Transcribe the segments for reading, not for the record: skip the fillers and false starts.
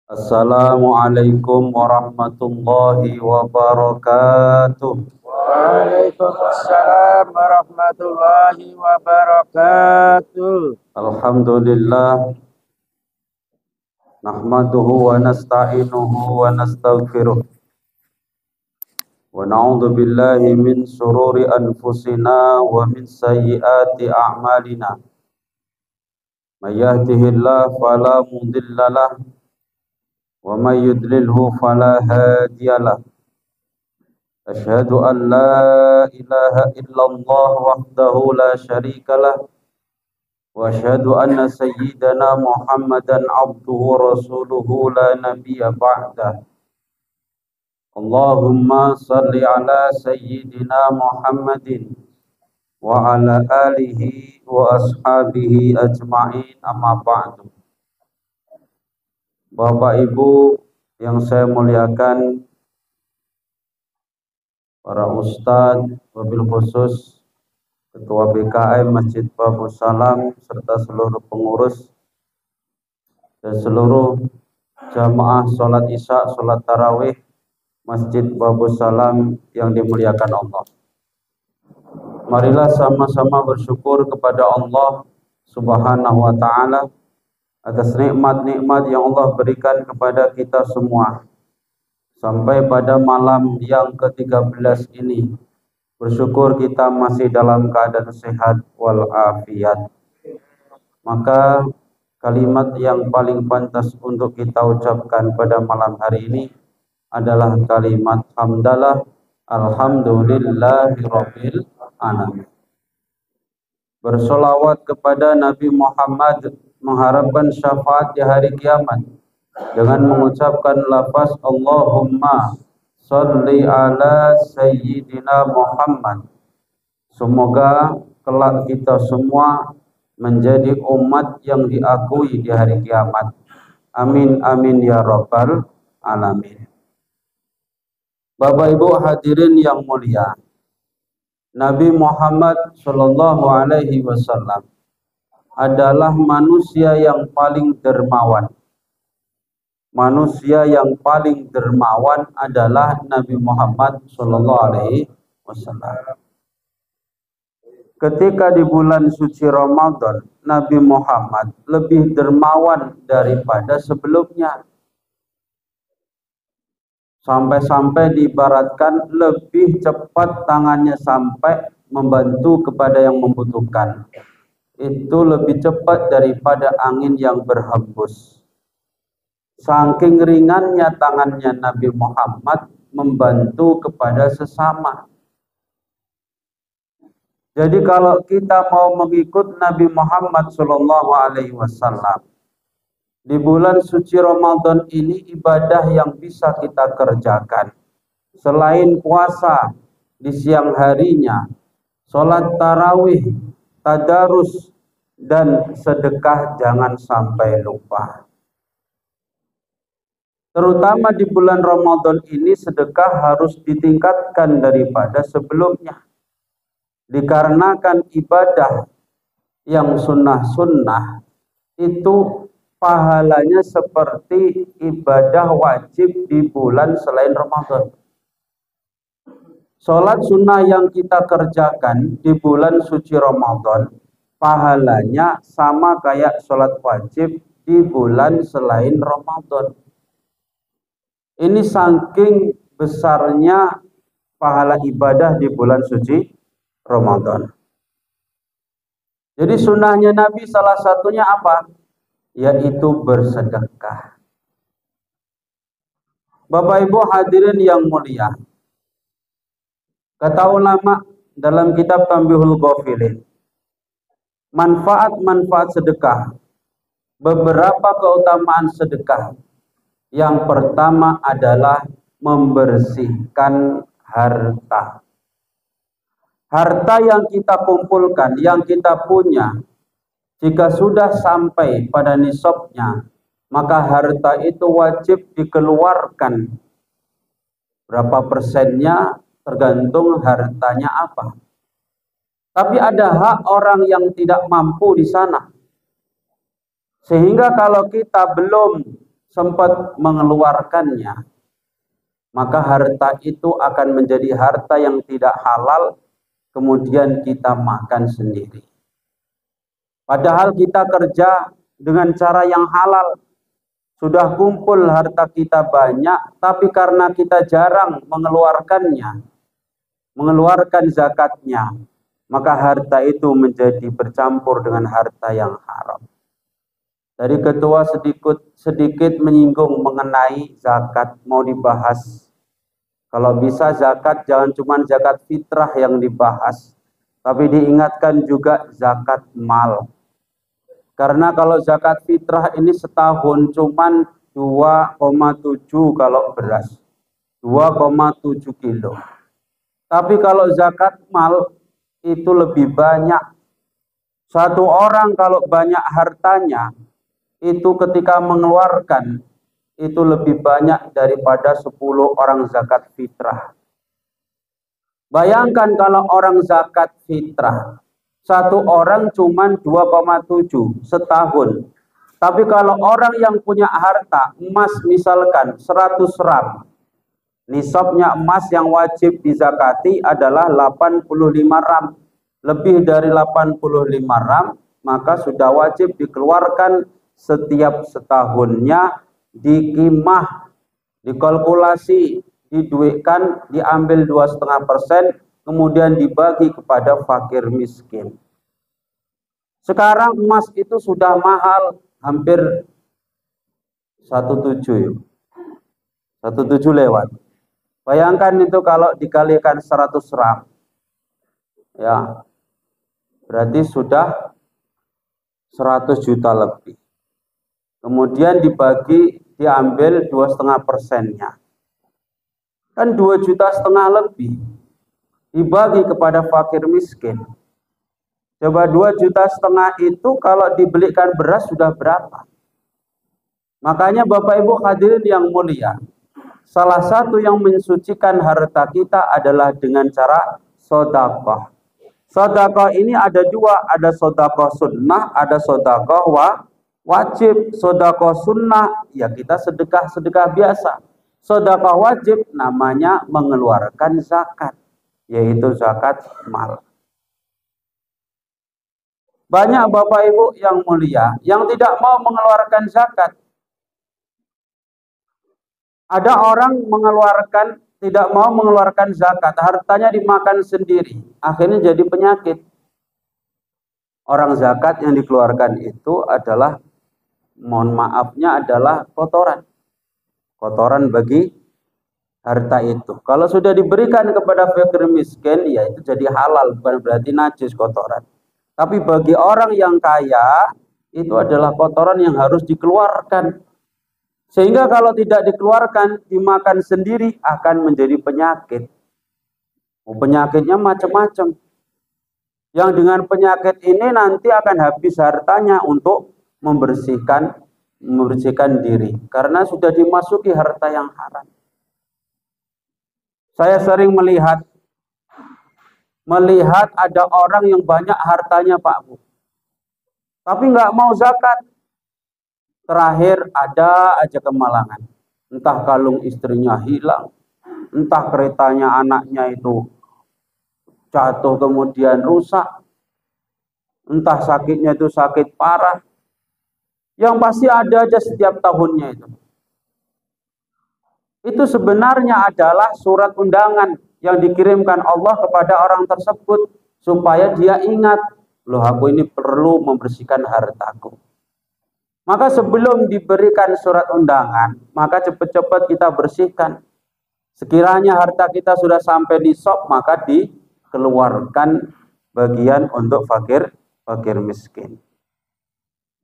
Assalamualaikum warahmatullahi wabarakatuh. Waalaikumsalam warahmatullahi wabarakatuh. Alhamdulillah, nahmaduhu wa nasta'inuhu wa nastaghfiruh wa na'udzu billahi min sururi anfusina wa min sayyiati a'malina. May yahdihillahu fala mudhillalah wa may yudlilhu fala hadiyalah. Asyhadu an la ilaha illallah wahdahu la syarikalah wa asyhadu anna sayyidana Muhammadan abduhu wa rasuluhu la nabiyya ba'dah. Allahumma salli ala sayyidina Muhammadin wa ala alihi wa ashabihi ajma'in, amma ba'du. Bapak Ibu yang saya muliakan, para ustadz, wabil khusus Ketua BKM Masjid Babus Salam serta seluruh pengurus dan seluruh jamaah sholat isya, sholat tarawih Masjid Babus Salam yang dimuliakan Allah. Marilah sama-sama bersyukur kepada Allah Subhanahu wa ta'ala atas nikmat-nikmat yang Allah berikan kepada kita semua. Sampai pada malam yang ke-13 ini, bersyukur kita masih dalam keadaan sehat walafiat. Maka kalimat yang paling pantas untuk kita ucapkan pada malam hari ini adalah kalimat hamdalah alhamdulillahirabbil alamin. Bersolawat kepada Nabi Muhammad, mengharapkan syafaat di hari kiamat dengan mengucapkan lafaz Allahumma sholli ala sayyidina Muhammad. Semoga kelak kita semua menjadi umat yang diakui di hari kiamat. Amin amin ya rabbal alamin. Bapak Ibu hadirin yang mulia, Nabi Muhammad Shallallahu Alaihi Wasallam adalah manusia yang paling dermawan. Manusia yang paling dermawan adalah Nabi Muhammad Shallallahu Alaihi Wasallam. Ketika di bulan suci Ramadan, Nabi Muhammad lebih dermawan daripada sebelumnya. Sampai-sampai diibaratkan lebih cepat tangannya sampai membantu kepada yang membutuhkan. Itu lebih cepat daripada angin yang berhembus. Saking ringannya tangannya Nabi Muhammad membantu kepada sesama. Jadi kalau kita mau mengikut Nabi Muhammad SAW, di bulan suci Ramadan ini ibadah yang bisa kita kerjakan. Selain puasa di siang harinya, sholat tarawih, tadarus, dan sedekah jangan sampai lupa. Terutama di bulan Ramadan ini sedekah harus ditingkatkan daripada sebelumnya. Dikarenakan ibadah yang sunnah-sunnah itu pahalanya seperti ibadah wajib di bulan selain Ramadan. Sholat sunnah yang kita kerjakan di bulan suci Ramadan, pahalanya sama kayak sholat wajib di bulan selain Ramadan. Ini saking besarnya pahala ibadah di bulan suci Ramadan. Jadi sunnahnya Nabi salah satunya apa? Yaitu bersedekah. Bapak Ibu hadirin yang mulia, kata ulama dalam kitab Tanbihul Ghafilin, manfaat-manfaat sedekah, beberapa keutamaan sedekah. Yang pertama adalah membersihkan harta. Harta yang kita kumpulkan, yang kita punya, jika sudah sampai pada nisabnya, maka harta itu wajib dikeluarkan. Berapa persennya tergantung hartanya apa. Tapi ada hak orang yang tidak mampu di sana. Sehingga kalau kita belum sempat mengeluarkannya, maka harta itu akan menjadi harta yang tidak halal, kemudian kita makan sendiri. Padahal kita kerja dengan cara yang halal, sudah kumpul harta kita banyak, tapi karena kita jarang mengeluarkannya, mengeluarkan zakatnya, maka harta itu menjadi bercampur dengan harta yang haram. Dari ketua sedikit menyinggung mengenai zakat, mau dibahas. Kalau bisa zakat jangan cuma zakat fitrah yang dibahas, tapi diingatkan juga zakat mal. Karena kalau zakat fitrah ini setahun cuma 2,7 kalau beras, 2,7 kilo. Tapi kalau zakat mal itu lebih banyak. Satu orang kalau banyak hartanya, itu ketika mengeluarkan itu lebih banyak daripada 10 orang zakat fitrah. Bayangkan kalau orang zakat fitrah, satu orang cuma 2,7 setahun. Tapi kalau orang yang punya harta emas misalkan 100 gram, nisabnya emas yang wajib dizakati adalah 85 gram. Lebih dari 85 gram, maka sudah wajib dikeluarkan setiap setahunnya, dikimah, dikalkulasi, diduitkan, diambil 2,5%, kemudian dibagi kepada fakir miskin. Sekarang emas itu sudah mahal, hampir 17 lewat. Bayangkan itu kalau dikalikan 100 gram, ya berarti sudah 100 juta lebih. Kemudian dibagi, diambil 2,5%-nya. Kan 2,5 juta lebih. Dibagi kepada fakir miskin. Coba 2,5 juta itu kalau dibelikan beras sudah berapa? Makanya Bapak Ibu hadirin yang mulia, salah satu yang mensucikan harta kita adalah dengan cara sedekah. Sedekah ini ada dua, ada sedekah sunnah, ada sedekah wajib. Sedekah sunnah ya kita sedekah biasa. Sedekah wajib namanya mengeluarkan zakat, yaitu zakat mal. Banyak Bapak Ibu yang mulia yang tidak mau mengeluarkan zakat. Ada orang tidak mau mengeluarkan zakat, hartanya dimakan sendiri, akhirnya jadi penyakit. Orang zakat yang dikeluarkan itu adalah, mohon maafnya, adalah kotoran. Kotoran bagi harta itu. Kalau sudah diberikan kepada fakir miskin, ya itu jadi halal, bukan berarti najis kotoran. Tapi bagi orang yang kaya, itu adalah kotoran yang harus dikeluarkan. Sehingga kalau tidak dikeluarkan, dimakan sendiri akan menjadi penyakit. Penyakitnya macam-macam. Yang dengan penyakit ini nanti akan habis hartanya untuk membersihkan diri. Karena sudah dimasuki harta yang haram. Saya sering melihat ada orang yang banyak hartanya Pak Bu, tapi nggak mau zakat. Terakhir ada aja kemalangan. Entah kalung istrinya hilang, entah keretanya anaknya itu jatuh kemudian rusak, entah sakitnya itu sakit parah. Yang pasti ada aja setiap tahunnya itu. Itu sebenarnya adalah surat undangan yang dikirimkan Allah kepada orang tersebut supaya dia ingat, loh aku ini perlu membersihkan hartaku. Maka sebelum diberikan surat undangan, maka cepat-cepat kita bersihkan. Sekiranya harta kita sudah sampai di nisab, maka dikeluarkan bagian untuk fakir miskin.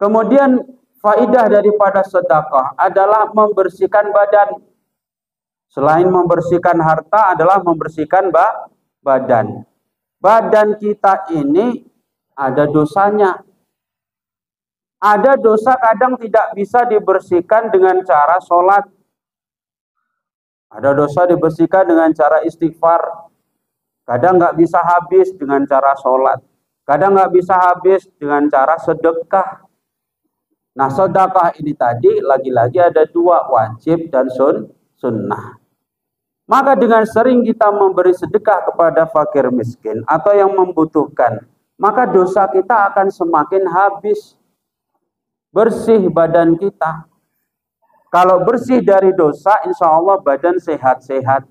Kemudian faidah daripada sedekah adalah membersihkan badan. Selain membersihkan harta adalah membersihkan badan. Badan kita ini ada dosanya. Ada dosa kadang tidak bisa dibersihkan dengan cara sholat. Ada dosa dibersihkan dengan cara istighfar. Kadang nggak bisa habis dengan cara sholat. Kadang nggak bisa habis dengan cara sedekah. Nah, sedekah ini tadi lagi-lagi ada dua, wajib dan sunnah. Maka dengan sering kita memberi sedekah kepada fakir miskin atau yang membutuhkan, maka dosa kita akan semakin habis. Bersih badan kita. Kalau bersih dari dosa, insya Allah badan sehat-sehat.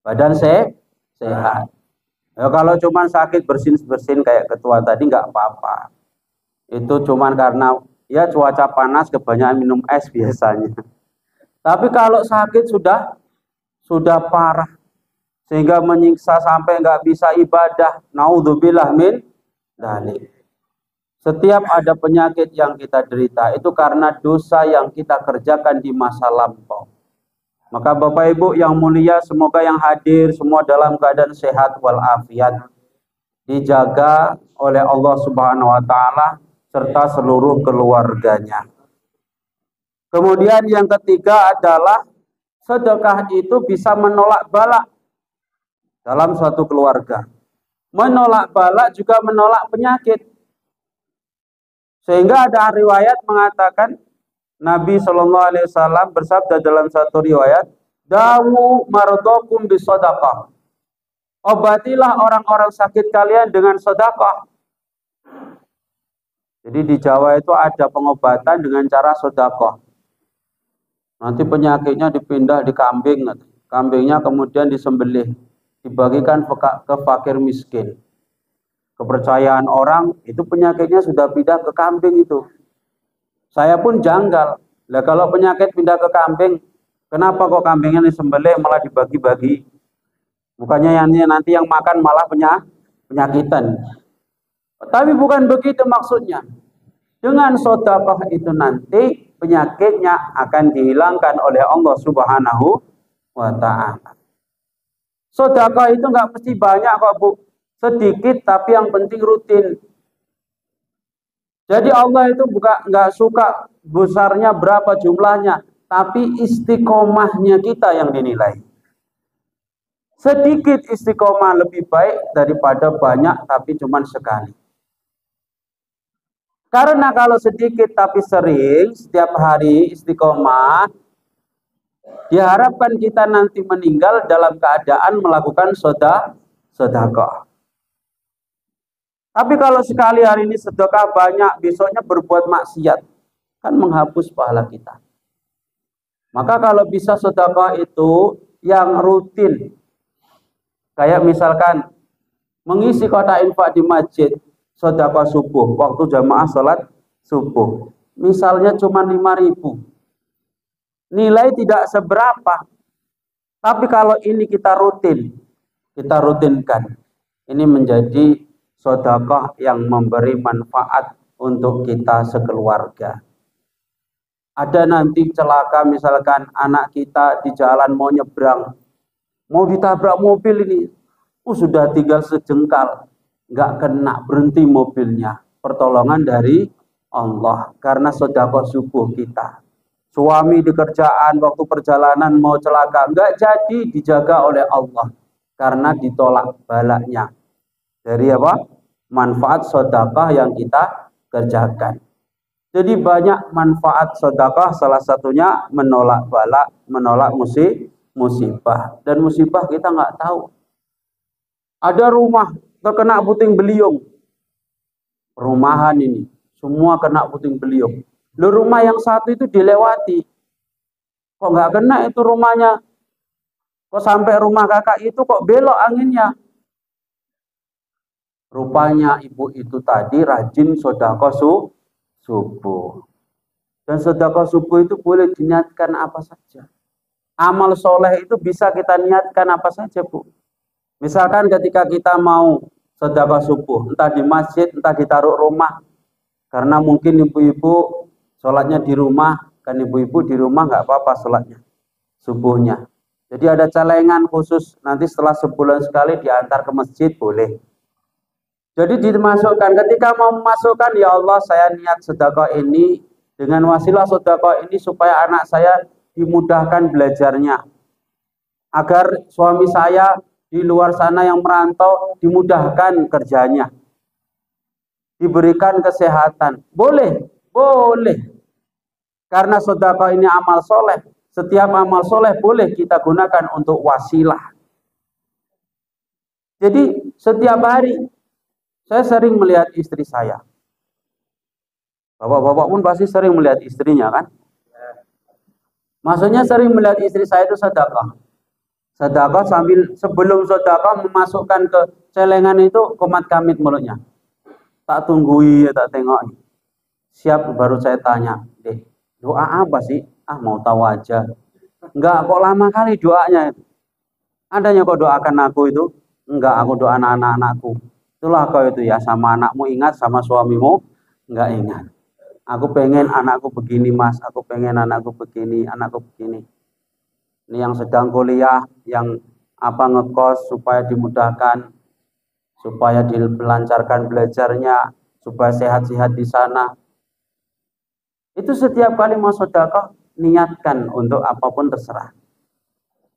Badan sehat. Ya, kalau cuma sakit bersin-bersin kayak ketua tadi nggak apa-apa. Itu cuma karena ya cuaca panas kebanyakan minum es biasanya. Tapi kalau sakit sudah parah sehingga menyiksa sampai nggak bisa ibadah, naudzubillah min dzalik. Setiap ada penyakit yang kita derita itu karena dosa yang kita kerjakan di masa lampau. Maka Bapak Ibu yang mulia, semoga yang hadir semua dalam keadaan sehat walafiat, dijaga oleh Allah Subhanahu wa taala serta seluruh keluarganya. Kemudian yang ketiga adalah sedekah itu bisa menolak bala dalam suatu keluarga. Menolak bala juga menolak penyakit. Sehingga ada riwayat mengatakan Nabi SAW bersabda dalam satu riwayat, "Dawu mardokum bisadaqah." Obatilah orang-orang sakit kalian dengan sedekah. Jadi di Jawa itu ada pengobatan dengan cara sedekah. Nanti penyakitnya dipindah di kambing, kambingnya kemudian disembelih, dibagikan ke fakir miskin. Kepercayaan orang itu penyakitnya sudah pindah ke kambing itu. Saya pun janggal. Lah kalau penyakit pindah ke kambing, kenapa kok kambingnya disembelih malah dibagi-bagi? Bukannya nanti yang makan malah penyakitan. Tapi bukan begitu maksudnya. Dengan sedekah itu nanti penyakitnya akan dihilangkan oleh Allah Subhanahu wa taala. Sedekah itu nggak mesti banyak kok, Bu. Sedikit tapi yang penting rutin. Jadi Allah itu nggak suka besarnya berapa jumlahnya, tapi istiqomahnya kita yang dinilai. Sedikit istiqomah lebih baik daripada banyak tapi cuma sekali. Karena kalau sedikit tapi sering, setiap hari istiqomah, diharapkan kita nanti meninggal dalam keadaan melakukan sedekah. Tapi kalau sekali hari ini sedekah banyak, besoknya berbuat maksiat, kan menghapus pahala kita. Maka kalau bisa sedekah itu yang rutin, kayak misalkan mengisi kotak infak di masjid, sedekah subuh, waktu jamaah sholat subuh, misalnya cuma 5.000, nilai tidak seberapa. Tapi kalau ini kita rutinkan, ini menjadi sedekah yang memberi manfaat untuk kita sekeluarga. Ada nanti celaka, misalkan anak kita di jalan mau nyebrang, mau ditabrak mobil ini, sudah tinggal sejengkal, nggak kena, berhenti mobilnya. Pertolongan dari Allah karena sedekah subuh kita. Suami di kerjaan waktu perjalanan mau celaka, nggak jadi, dijaga oleh Allah karena ditolak balaknya. Dari apa? Manfaat sedekah yang kita kerjakan. Jadi banyak manfaat sedekah, salah satunya menolak bala, menolak musibah. Dan musibah kita nggak tahu. Ada rumah terkena puting beliung. Rumahan ini, semua kena puting beliung. Loh, rumah yang satu itu dilewati. Kok nggak kena itu rumahnya? Kok sampai rumah kakak itu kok belok anginnya? Rupanya ibu itu tadi rajin sedekah subuh. Dan sedekah subuh itu boleh diniatkan apa saja. Amal soleh itu bisa kita niatkan apa saja, Bu. Misalkan ketika kita mau sedekah subuh, entah di masjid, entah ditaruh rumah. Karena mungkin ibu-ibu sholatnya di rumah, kan ibu-ibu di rumah nggak apa-apa sholatnya subuhnya. Jadi ada celengan khusus, nanti setelah sebulan sekali diantar ke masjid, boleh. Jadi dimasukkan, ketika mau memasukkan, ya Allah saya niat sedekah ini, dengan wasilah sedekah ini supaya anak saya dimudahkan belajarnya. Agar suami saya di luar sana yang merantau dimudahkan kerjanya. Diberikan kesehatan. Boleh, Boleh. Karena sedekah ini amal soleh. Setiap amal soleh boleh kita gunakan untuk wasilah. Jadi setiap hari saya sering melihat istri saya. Bapak-bapak pun pasti sering melihat istrinya kan? Maksudnya sering melihat istri saya itu sedekah. Sedekah sambil sebelum sedekah memasukkan ke celengan itu komat kamit mulutnya. Tak tunggui, tak tengok. Siap baru saya tanya, deh, doa apa sih? Ah mau tahu aja. Enggak, kok lama kali doanya itu. Adanya kok doakan aku itu? Enggak, aku doa anak-anakku. Itulah kau itu ya, sama anakmu ingat, sama suamimu enggak ingat. Aku pengen anakku begini mas, aku pengen anakku begini, anakku begini. Ini yang sedang kuliah, yang ngekos supaya dimudahkan, supaya dilancarkan belajarnya, supaya sehat-sehat di sana. Itu setiap kali mau sedekah niatkan untuk apapun terserah.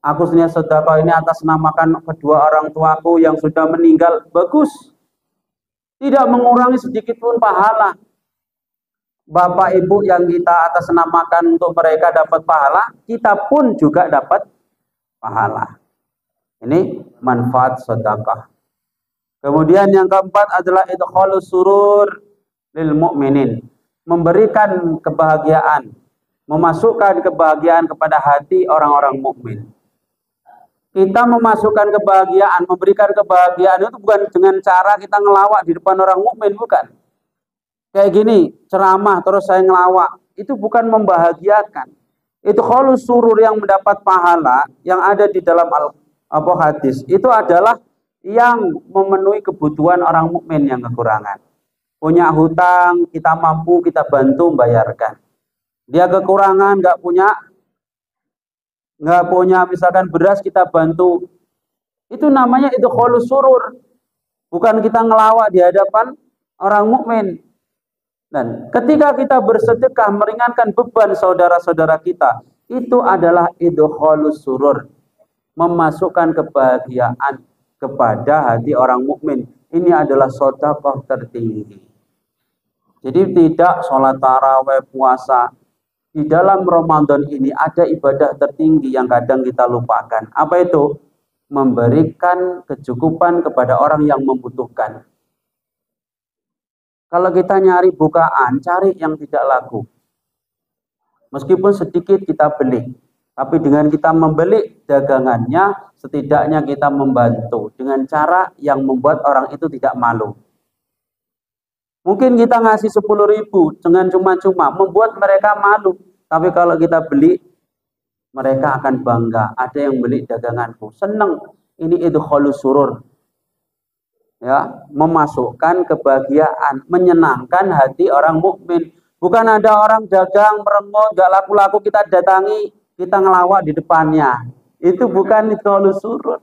Aku niat sedekah ini atas namakan kedua orang tuaku yang sudah meninggal, bagus. Tidak mengurangi sedikit pun pahala. Bapak ibu yang kita atas namakan untuk mereka dapat pahala, kita pun juga dapat pahala. Ini manfaat sedekah. Kemudian yang keempat adalah idkhalus surur lil mu'minin. Memberikan kebahagiaan, memasukkan kebahagiaan kepada hati orang-orang mukmin. Kita memasukkan kebahagiaan, memberikan kebahagiaan itu bukan dengan cara kita ngelawak di depan orang mukmin, bukan. Kayak gini, ceramah terus saya ngelawak, itu bukan membahagiakan. Itu khalus surur yang mendapat pahala yang ada di dalam hadis. Itu adalah yang memenuhi kebutuhan orang mukmin yang kekurangan. Punya hutang, kita mampu, kita bantu membayarkan. Dia kekurangan, nggak punya misalkan beras, kita bantu. Itu namanya itu khalus surur. Bukan kita ngelawak di hadapan orang mukmin. Dan ketika kita bersedekah meringankan beban saudara-saudara kita, itu adalah idkhalus surur, memasukkan kebahagiaan kepada hati orang mukmin. Ini adalah sedekah tertinggi. Jadi tidak sholat tarawih, puasa. Di dalam Ramadan ini ada ibadah tertinggi yang kadang kita lupakan. Apa itu? Memberikan kecukupan kepada orang yang membutuhkan. Kalau kita nyari bukaan, cari yang tidak laku. Meskipun sedikit kita beli. Tapi dengan kita membeli dagangannya, setidaknya kita membantu. Dengan cara yang membuat orang itu tidak malu. Mungkin kita ngasih 10.000 dengan cuma-cuma, membuat mereka malu. Tapi kalau kita beli, mereka akan bangga. Ada yang beli daganganku. Senang. Ini idkhalus surur. Ya, memasukkan kebahagiaan, menyenangkan hati orang mukmin. Bukan ada orang dagang merengut, gak laku-laku kita datangi, kita ngelawak di depannya. Itu bukan idkhalus surur.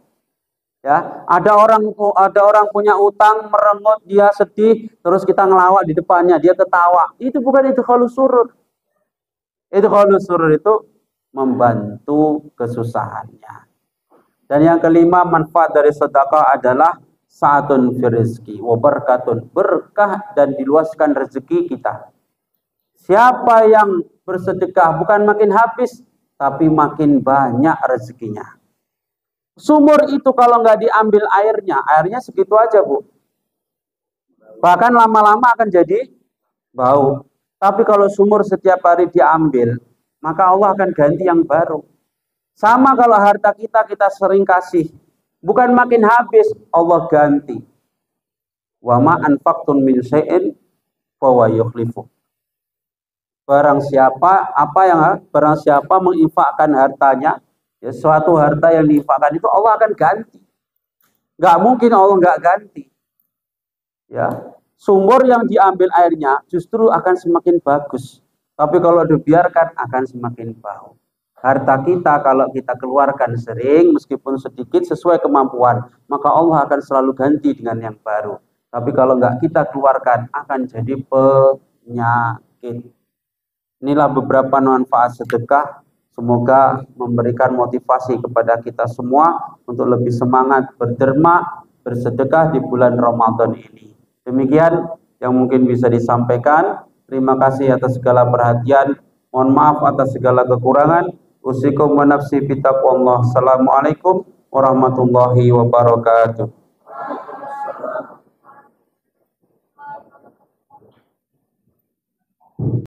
Ya, ada orang punya utang merengut, dia sedih, terus kita ngelawak di depannya, dia ketawa. Itu bukan idkhalus surur. Idkhalus surur itu membantu kesusahannya. Dan yang kelima, manfaat dari sedekah adalah sa'atun fi rizki wa barakatun, berkah dan diluaskan rezeki kita. Siapa yang bersedekah bukan makin habis, tapi makin banyak rezekinya. Sumur itu kalau nggak diambil airnya segitu aja, Bu. Bahkan lama-lama akan jadi bau. Tapi kalau sumur setiap hari diambil, maka Allah akan ganti yang baru. Sama kalau harta kita sering kasih. Bukan makin habis, Allah ganti. Wa ma anfaqtum min syai'in fa huwa yukhlifu. Barang siapa menginfakkan hartanya, ya, suatu harta yang diinfakkan itu Allah akan ganti. Nggak mungkin Allah nggak ganti. Ya, sumur yang diambil airnya justru akan semakin bagus. Tapi kalau dibiarkan akan semakin bau. Harta kita kalau kita keluarkan sering, meskipun sedikit sesuai kemampuan, maka Allah akan selalu ganti dengan yang baru. Tapi kalau nggak kita keluarkan, akan jadi penyakit. Inilah beberapa manfaat sedekah. Semoga memberikan motivasi kepada kita semua untuk lebih semangat berderma, bersedekah di bulan Ramadan ini. Demikian yang mungkin bisa disampaikan. Terima kasih atas segala perhatian. Mohon maaf atas segala kekurangan. Usikum wa nafsi bitaqwallah. Assalamualaikum warahmatullahi wabarakatuh.